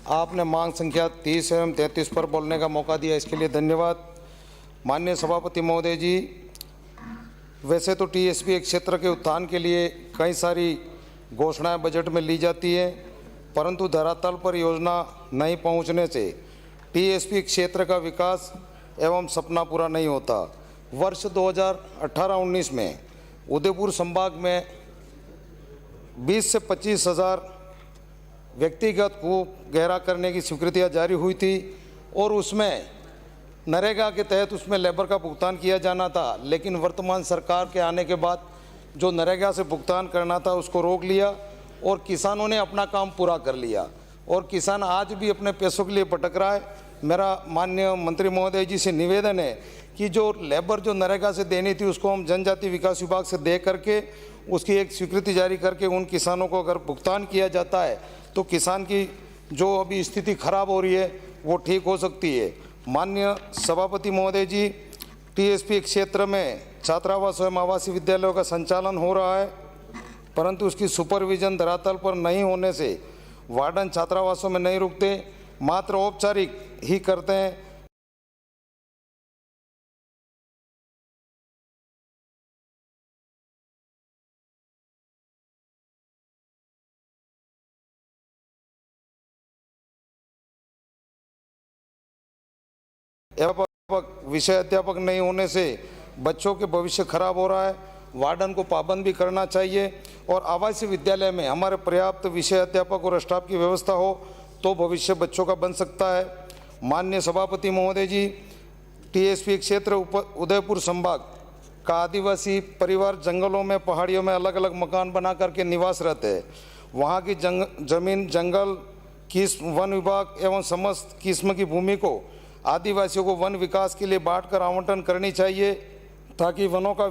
आपने मांग संख्या 30 एवं 33 पर बोलने का मौका दिया, इसके लिए धन्यवाद। माननीय सभापति महोदय जी, वैसे तो टीएसपी क्षेत्र के उत्थान के लिए कई सारी घोषणाएं बजट में ली जाती है, परंतु धरातल पर योजना नहीं पहुंचने से टीएसपी क्षेत्र का विकास एवं सपना पूरा नहीं होता। वर्ष 2018-19 में उदयपुर संभाग में 20 से 25 हज़ार व्यक्तिगत कूप गहरा करने की स्वीकृतियाँ जारी हुई थी और उसमें नरेगा के तहत उसमें लेबर का भुगतान किया जाना था, लेकिन वर्तमान सरकार के आने के बाद जो नरेगा से भुगतान करना था उसको रोक लिया और किसानों ने अपना काम पूरा कर लिया और किसान आज भी अपने पैसों के लिए भटक रहा है। मेरा माननीय मंत्री महोदय जी से निवेदन है कि जो लेबर जो नरेगा से देनी थी उसको हम जनजाति विकास विभाग से दे करके उसकी एक स्वीकृति जारी करके उन किसानों को अगर भुगतान किया जाता है तो किसान की जो अभी स्थिति खराब हो रही है वो ठीक हो सकती है। माननीय सभापति महोदय जी, टीएसपी क्षेत्र में छात्रावास एवं आवासीय विद्यालयों का संचालन हो रहा है, परंतु उसकी सुपरविजन धरातल पर नहीं होने से वार्डन छात्रावासों में नहीं रुकते, मात्र औपचारिक ही करते हैं। विषय अध्यापक नहीं होने से बच्चों के भविष्य खराब हो रहा है। वार्डन को पाबंद भी करना चाहिए और आवासीय विद्यालय में हमारे पर्याप्त विषय अध्यापक और स्टाफ की व्यवस्था हो तो भविष्य बच्चों का बन सकता है। माननीय सभापति महोदय जी, टीएसपी क्षेत्र उदयपुर संभाग का आदिवासी परिवार जंगलों में, पहाड़ियों में अलग अलग मकान बना करके निवास रहते हैं। वहाँ की जमीन, जंगल, किस्म, वन विभाग एवं समस्त किस्म की भूमि को आदिवासियों को वन विकास के लिए बांटकर आवंटन करनी चाहिए ताकि वनों का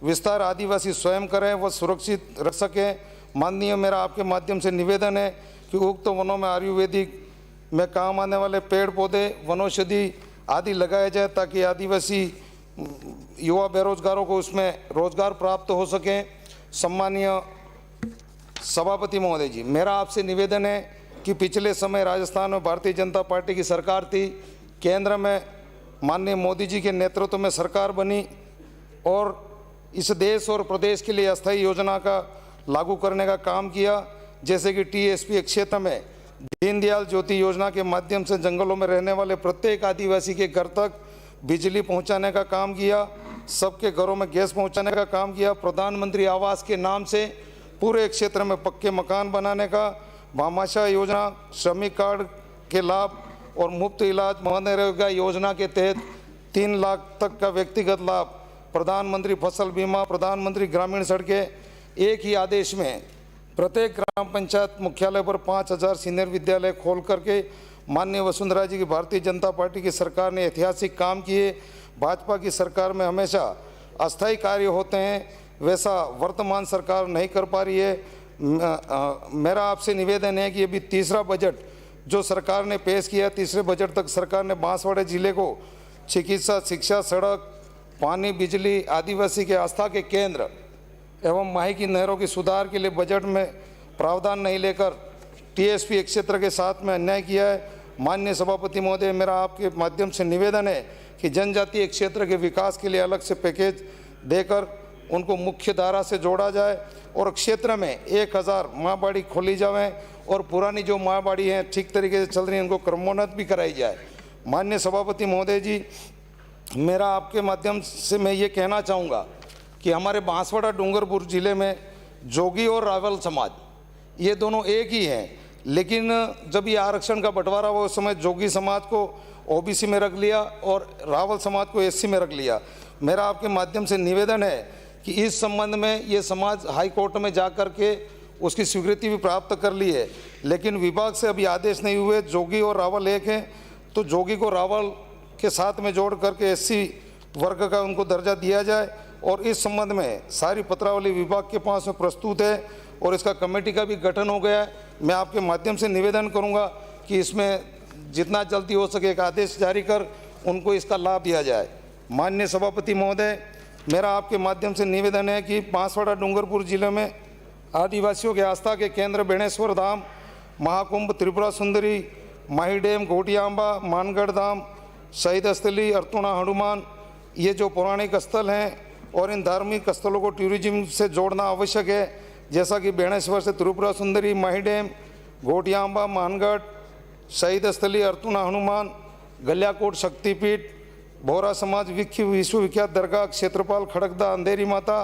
विस्तार आदिवासी स्वयं करें व सुरक्षित रख सकें। माननीय, मेरा आपके माध्यम से निवेदन है कि उक्त वनों में आयुर्वेदिक में काम आने वाले पेड़ पौधे, वनौषधि आदि लगाए जाए ताकि आदिवासी युवा बेरोजगारों को उसमें रोजगार प्राप्त हो सके। सम्मानीय सभापति महोदय जी, मेरा आपसे निवेदन है कि पिछले समय राजस्थान में भारतीय जनता पार्टी की सरकार थी, केंद्र में माननीय मोदी जी के नेतृत्व में सरकार बनी और इस देश और प्रदेश के लिए अस्थायी योजना का लागू करने का काम किया, जैसे कि टीएसपी क्षेत्र में दीनदयाल ज्योति योजना के माध्यम से जंगलों में रहने वाले प्रत्येक आदिवासी के घर तक बिजली पहुंचाने का काम किया, सबके घरों में गैस पहुंचाने का काम किया, प्रधानमंत्री आवास के नाम से पूरे क्षेत्र में पक्के मकान बनाने का, भामाशाह योजना, श्रमिक कार्ड के लाभ और मुफ्त इलाज, मनरेगा योजना के तहत 3 लाख तक का व्यक्तिगत लाभ, प्रधानमंत्री फसल बीमा, प्रधानमंत्री ग्रामीण सड़कें, एक ही आदेश में प्रत्येक ग्राम पंचायत मुख्यालय पर 5000 सीनियर विद्यालय खोल करके माननीय वसुंधरा जी की भारतीय जनता पार्टी की सरकार ने ऐतिहासिक काम किए। भाजपा की सरकार में हमेशा अस्थायी कार्य होते हैं, वैसा वर्तमान सरकार नहीं कर पा रही है। मेरा आपसे निवेदन है कि अभी तीसरा बजट जो सरकार ने पेश किया, तीसरे बजट तक सरकार ने बांसवाड़ा जिले को चिकित्सा, शिक्षा, सड़क, पानी, बिजली, आदिवासी के आस्था के केंद्र एवं माही की नहरों की सुधार के लिए बजट में प्रावधान नहीं लेकर टीएसपी क्षेत्र के साथ में अन्याय किया है। माननीय सभापति महोदय, मेरा आपके माध्यम से निवेदन है कि जनजातीय क्षेत्र के विकास के लिए अलग से पैकेज देकर उनको मुख्य धारा से जोड़ा जाए और क्षेत्र में 1000 माँबाड़ी खोली जाए और पुरानी जो माँबाड़ी हैं ठीक तरीके से चल रही हैं उनको क्रमोन्नत भी कराई जाए। माननीय सभापति महोदय जी, मेरा आपके माध्यम से मैं ये कहना चाहूँगा कि हमारे बांसवाड़ा डूंगरपुर ज़िले में जोगी और रावल समाज ये दोनों एक ही हैं, लेकिन जब ये आरक्षण का बंटवारा हुआ उस समय जोगी समाज को ओबीसी में रख लिया और रावल समाज को एससी में रख लिया। मेरा आपके माध्यम से निवेदन है कि इस संबंध में ये समाज हाई कोर्ट में जा कर के उसकी स्वीकृति भी प्राप्त कर ली है, लेकिन विभाग से अभी आदेश नहीं हुए। जोगी और रावल एक हैं, तो जोगी को रावल के साथ में जोड़ करके एससी वर्ग का उनको दर्जा दिया जाए और इस संबंध में सारी पत्रावली विभाग के पास में प्रस्तुत है और इसका कमेटी का भी गठन हो गया है। मैं आपके माध्यम से निवेदन करूंगा कि इसमें जितना जल्दी हो सके एक आदेश जारी कर उनको इसका लाभ दिया जाए। माननीय सभापति महोदय, मेरा आपके माध्यम से निवेदन है कि बांसवाड़ा डूंगरपुर जिले में आदिवासियों के आस्था के केंद्र बेणेश्वर धाम महाकुंभ, त्रिपुरा सुंदरी, माही डैम, घोटियांबा, मानगढ़ धाम, शहीद स्थली, अर्थुणा, हनुमान, ये जो पौराणिक स्थल हैं और इन धार्मिक स्थलों को टूरिज्म से जोड़ना आवश्यक है। जैसा कि बेणेश्वर से त्रिपुरा सुंदरी, माही डैम, घोटियांबा, मानगढ़, शहीद स्थली, अर्थुणा, हनुमान, गलियाकोट शक्तिपीठ, बोहरा समाज, विश्वविख्यात दरगाह, क्षेत्रपाल, खड़गदा, अंधेरी माता,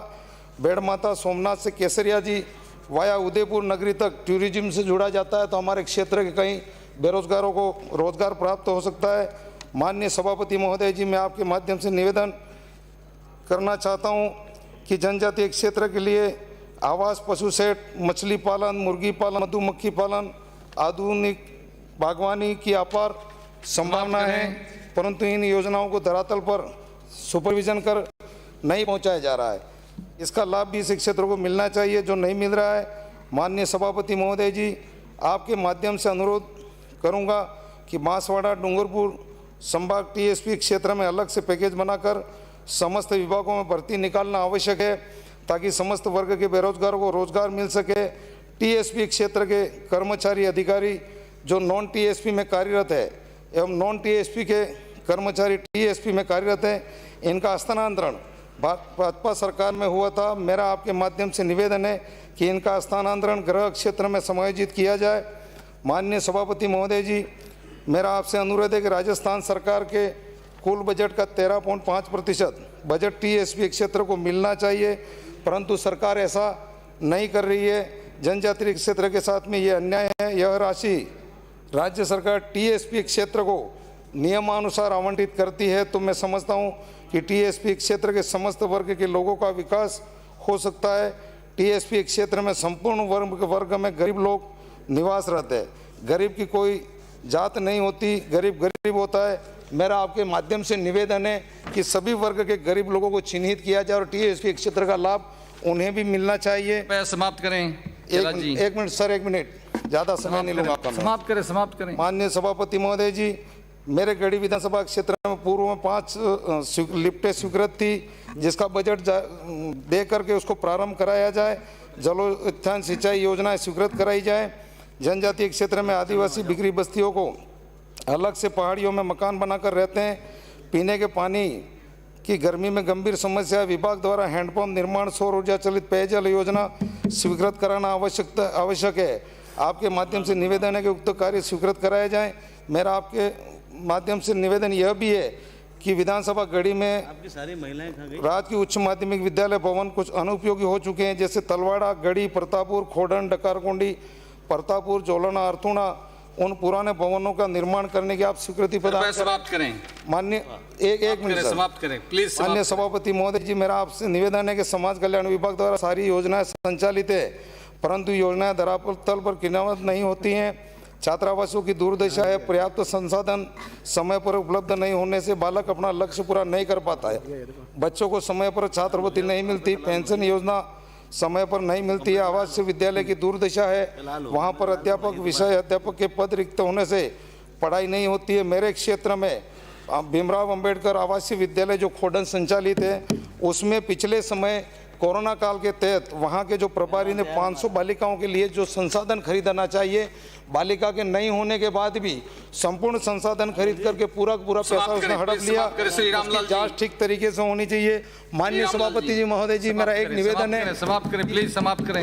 बेड़ माता, सोमनाथ से केसरिया जी वाया उदयपुर नगरी तक टूरिज्म से जुड़ा जाता है तो हमारे क्षेत्र के कई बेरोजगारों को रोजगार प्राप्त हो सकता है। माननीय सभापति महोदय जी, मैं आपके माध्यम से निवेदन करना चाहता हूं कि जनजातीय क्षेत्र के लिए आवास, पशु सेट, मछली पालन, मुर्गी पालन, मधुमक्खी पालन, आधुनिक बागवानी की अपार संभावना है, परंतु इन योजनाओं को धरातल पर सुपरविजन कर नहीं पहुंचाया जा रहा है। इसका लाभ भी इस क्षेत्र को मिलना चाहिए जो नहीं मिल रहा है। माननीय सभापति महोदय जी, आपके माध्यम से अनुरोध करूंगा कि बांसवाड़ा, डूंगरपुर संभाग टीएसपी क्षेत्र में अलग से पैकेज बनाकर समस्त विभागों में भर्ती निकालना आवश्यक है ताकि समस्त वर्ग के बेरोजगारों को रोजगार मिल सके। टीएसपी क्षेत्र के कर्मचारी अधिकारी जो नॉन टीएसपी में कार्यरत है एवं नॉन टीएसपी के कर्मचारी टीएसपी में कार्यरत हैं, इनका स्थानांतरण भाजपा सरकार में हुआ था। मेरा आपके माध्यम से निवेदन है कि इनका स्थानांतरण गृह क्षेत्र में समायोजित किया जाए। माननीय सभापति महोदय जी, मेरा आपसे अनुरोध है कि राजस्थान सरकार के कुल बजट का 13.5% बजट टीएसपी क्षेत्र को मिलना चाहिए, परंतु सरकार ऐसा नहीं कर रही है। जनजातीय क्षेत्र के साथ में ये अन्याय है। यह राशि राज्य सरकार टीएसपी क्षेत्र को नियमानुसार आवंटित करती है तो मैं समझता हूँ कि टीएसपी क्षेत्र के समस्त वर्ग के लोगों का विकास हो सकता है। टीएसपी क्षेत्र में संपूर्ण वर्ग में गरीब लोग निवास रहते हैं। गरीब की कोई जात नहीं होती, गरीब गरीब होता है। मेरा आपके माध्यम से निवेदन है कि सभी वर्ग के गरीब लोगों को चिन्हित किया जाए और टीएसपी क्षेत्र का लाभ उन्हें भी मिलना चाहिए। समाप्त करें। एक मिनट सर, 1 मिनट, ज़्यादा समय नहीं लूँगा आपका। समाप्त करें। माननीय सभापति महोदय जी, मेरे गढ़ी विधानसभा क्षेत्र में पूर्व में 5 लिफ्टें स्वीकृत थी, जिसका बजट दे करके उसको प्रारंभ कराया जाए। जलोत्थान सिंचाई योजनाएं स्वीकृत कराई जाए। जनजातीय क्षेत्र में आदिवासी बिखरी बस्तियों को अलग से पहाड़ियों में मकान बनाकर रहते हैं। पीने के पानी की गर्मी में गंभीर समस्या है। विभाग द्वारा हैंडपंप निर्माण, सौर ऊर्जा चलित पेयजल योजना स्वीकृत कराना आवश्यक है। आपके माध्यम से निवेदन है कि उक्त कार्य स्वीकृत कराया जाए। मेरा आपके माध्यम से निवेदन यह भी है कि विधानसभा गढ़ी में आपकी सारी महिलाएं कहाँ गई? राज्य की उच्च माध्यमिक विद्यालय भवन कुछ अनुपयोगी हो चुके हैं, जैसे तलवाड़ा, गढ़ी, प्रतापपुर, खोडन, डकारकुंडी, प्रतापपुर, जोलना, अर्थुणा। उन पुराने भवनों का निर्माण करने की आप स्वीकृति प्रदान समाप्त करें। माननीय एक मिनट सर, समाप्त करें प्लीज। माननीय सभापति महोदय जी, मेरा आपसे निवेदन है कि समाज कल्याण विभाग द्वारा सारी योजनाएं संचालित है, परंतु योजनाएं धरातल पर क्रियान्वित नहीं होती हैं। छात्रावासों की दुर्दशा है। पर्याप्त संसाधन समय पर उपलब्ध नहीं होने से बालक अपना लक्ष्य पूरा नहीं कर पाता है। बच्चों को समय पर छात्रवृत्ति नहीं मिलती, पेंशन योजना समय पर नहीं मिलती है। आवासीय विद्यालय की दुर्दशा है, वहाँ पर अध्यापक, विषय अध्यापक के पद रिक्त होने से पढ़ाई नहीं होती है। मेरे क्षेत्र में भीमराव अंबेडकर आवासीय विद्यालय जो खोडन संचालित है, उसमें पिछले समय कोरोना काल के तहत वहाँ के जो प्रभारी ने 500 बालिकाओं के लिए जो संसाधन खरीदना चाहिए, बालिका के नहीं होने के बाद भी संपूर्ण संसाधन खरीद करके पूरा पैसा उसने हड़प लिया। उसकी जांच ठीक तरीके से होनी चाहिए। माननीय सभापति जी महोदय जी, मेरा एक निवेदन है। समाप्त करें प्लीज, समाप्त करें।